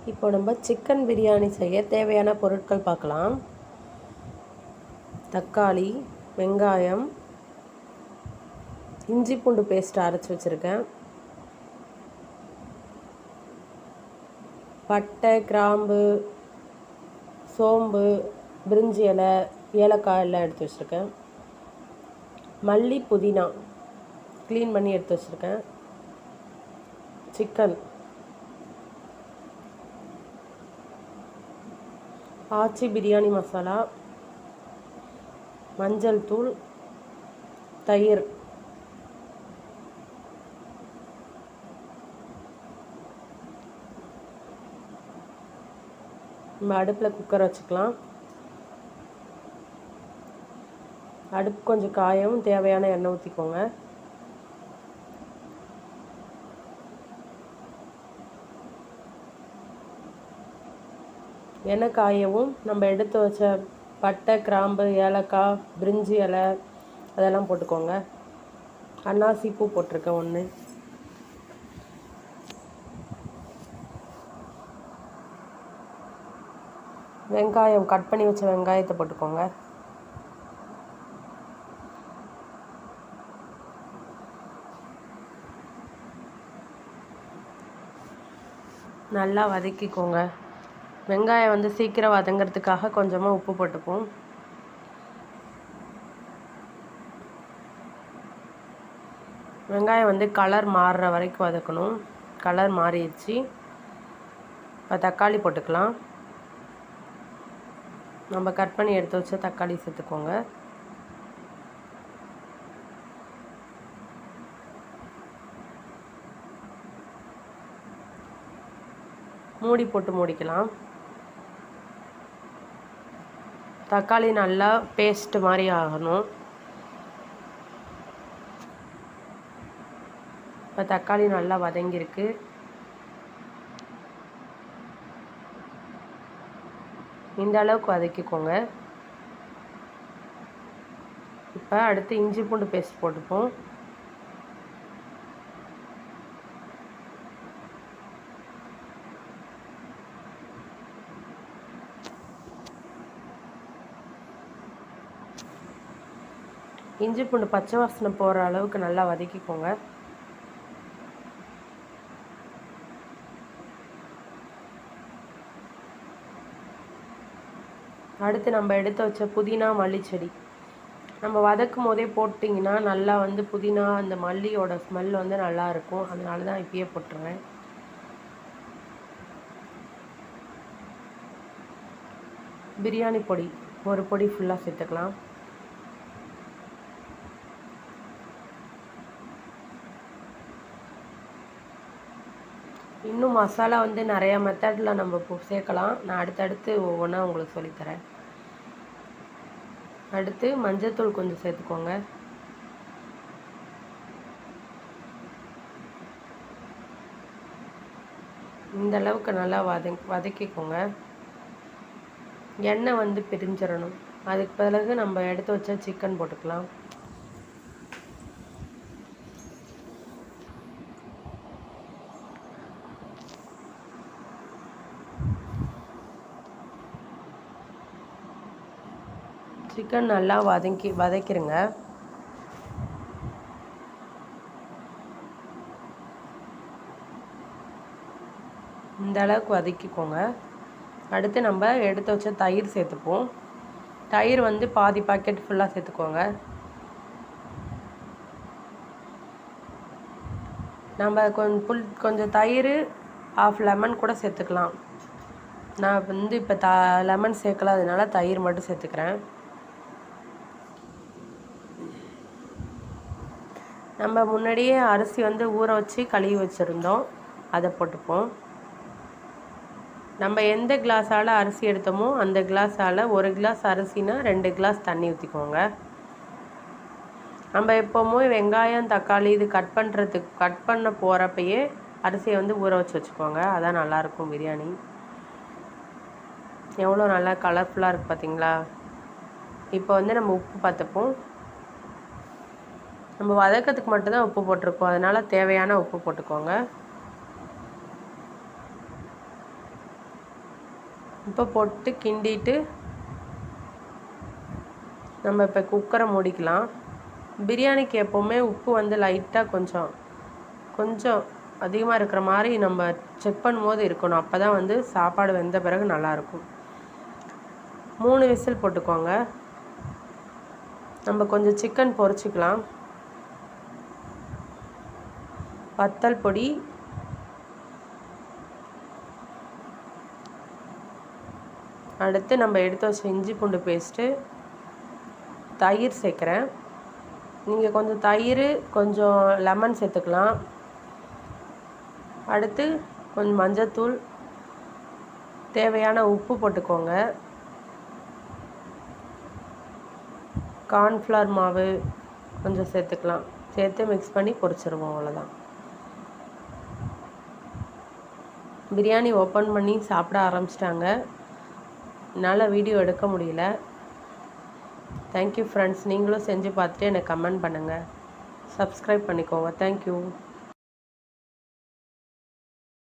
இப்போ நம்ம சிக்கன் பிரியாணி செய்ய தேவையான பொருட்கள் பார்க்கலாம். தக்காளி, வெங்காயம், இஞ்சி பூண்டு பேஸ்ட் அரைச்சி வச்சுருக்கேன். பட்டை, கிராம்பு, சோம்பு, பிரிஞ்சி இலை, ஏலக்காய் எல்லாம் எடுத்து வச்சுருக்கேன். மல்லி, புதினா க்ளீன் பண்ணி எடுத்து வச்சுருக்கேன். சிக்கன், ஆச்சி பிரியாணி மசாலா, மஞ்சள் தூள், தயிர். நம்ம அடுப்பில் குக்கர் வச்சுக்கலாம். அடுப்பு கொஞ்சம் காயவும் தேவையான எண்ணெய் ஊற்றிக்கோங்க. எண்ணெய் காயவும் நம்ம எடுத்து வச்ச பட்டை, கிராம்பு, ஏலக்காய், பிரிஞ்சி இலை அதெல்லாம் போட்டுக்கோங்க. அன்னாசி பூ போட்டிருக்கேன் 1. வெங்காயம், கட் பண்ணி வச்ச வெங்காயத்தை போட்டுக்கோங்க. நல்லா வதக்கிக்கோங்க. வெங்காயம் சீக்கிரம் வதங்கிறதுக்காக கொஞ்சமாக உப்பு போட்டுப்போம். வெங்காயம் கலர் மாறுற வரைக்கும் வதக்கணும். கலர் மாறிடுச்சு. இப்போ தக்காளி போட்டுக்கலாம். நம்ம கட் பண்ணி எடுத்து வச்ச தக்காளி சேர்த்துக்கோங்க. மூடி போட்டு மூடிக்கலாம். தக்காளி நல்லா பேஸ்ட் மாதிரி ஆகணும். இப்போ தக்காளி நல்லா வதங்கியிருக்கு. இந்த அளவுக்கு வதக்கிக்கோங்க. இப்போ அடுத்து இஞ்சி பூண்டு பேஸ்ட் போட்டுப்போம். இஞ்சி பூண்டு பச்சை வாசனை போகிற அளவுக்கு நல்லா வதக்கிக்கோங்க. அடுத்து நம்ம எடுத்து வச்ச புதினா, மல்லிச்செடி நம்ம வதக்கும் போதே போட்டிங்கன்னா நல்லா புதினா அந்த மல்லியோட ஸ்மெல் நல்லா இருக்கும். அதனால தான் இப்பயே போட்டுருவேன். பிரியாணி பொடி 1 பொடி ஃபுல்லாக சேர்த்துக்கலாம். இன்னும் மசாலா நிறையா மெத்தடில் நம்ம சேர்க்கலாம். நான் அடுத்தடுத்து ஒவ்வொன்றா உங்களுக்கு சொல்லித்தரேன். அடுத்து மஞ்சள்தூள் கொஞ்சம் சேர்த்துக்கோங்க. இந்த அளவுக்கு நல்லா வதக்கிக்கோங்க. எண்ணெய் பிரிஞ்சிடணும். அதுக்கு பிறகு நம்ம எடுத்து வச்ச சிக்கன் போட்டுக்கலாம். சிக்கன் நல்லா வதக்கிடுங்க. இந்த அளவுக்கு வதக்கிக்கோங்க. அடுத்து நம்ம எடுத்து வச்ச தயிர் சேர்த்துப்போம். தயிர் பாதி பாக்கெட் ஃபுல்லாக சேர்த்துக்கோங்க. நம்ம கொஞ்சம் தயிர், 1/2 லெமன் கூட சேர்த்துக்கலாம். நான் இப்போ லெமன் சேர்க்கல, அதனால தயிர் மட்டும் சேர்த்துக்கிறேன். நம்ம முன்னாடியே அரிசி ஊற வச்சு கழுவி வச்சுருந்தோம். அதை போட்டுப்போம். நம்ம எந்த கிளாஸால் அரிசி எடுத்தோமோ அந்த கிளாஸால் 1 கிளாஸ் அரிசினா 2 கிளாஸ் தண்ணி ஊற்றிக்கோங்க. நம்ம எப்போவுமே வெங்காயம், தக்காளி இது கட் பண்ண போகிறப்பயே அரிசியை ஊற வச்சு வச்சுக்கோங்க. அதான் நல்லாயிருக்கும் பிரியாணி. எவ்வளோ நல்லா கலர்ஃபுல்லாக இருக்குது பார்த்தீங்களா? இப்போ நம்ம உப்பு பார்த்துப்போம். நம்ம வதக்கிறதுக்கு மட்டும்தான் உப்பு போட்டிருக்கோம். அதனால் தேவையான உப்பு போட்டுக்கோங்க. இப்போ போட்டு கிண்டிட்டு நம்ம இப்போ குக்கரை மூடிக்கலாம். பிரியாணிக்கு எப்போவுமே உப்பு வந்து லைட்டாக கொஞ்சம் அதிகமாக இருக்கிற மாதிரி நம்ம செக் பண்ணும்போது இருக்கணும். அப்போ தான் வந்து சாப்பாடு வெந்த பிறகு நல்லாயிருக்கும். 3 விசில் போட்டுக்கோங்க. நம்ம கொஞ்சம் சிக்கன் பொரிச்சிக்கலாம். வத்தல் பொடி, அடுத்து நம்ம எடுத்து வச்ச இஞ்சி பூண்டு பேஸ்ட்டு, தயிர் சேர்க்குறேன். நீங்கள் கொஞ்சம் தயிர் கொஞ்சம் லெமன் சேர்த்துக்கலாம். அடுத்து கொஞ்சம் மஞ்சத்தூள், தேவையான உப்பு போட்டுக்கோங்க. கார்ன்ஃப்ளவர் மாவு கொஞ்சம் சேர்த்துக்கலாம். சேர்த்து மிக்ஸ் பண்ணி பொரிச்சிருவோம். அவ்வளோதான். பிரியாணி ஓப்பன் பண்ணி சாப்பிட ஆரம்பிச்சிட்டாங்க. என்னால் வீடியோ எடுக்க முடியல. Thank you friends. நீங்களும் செஞ்சு பார்த்துட்டு எனக்கு கமெண்ட் பண்ணுங்கள். சப்ஸ்கிரைப் பண்ணிக்கோங்க. தேங்க்யூ.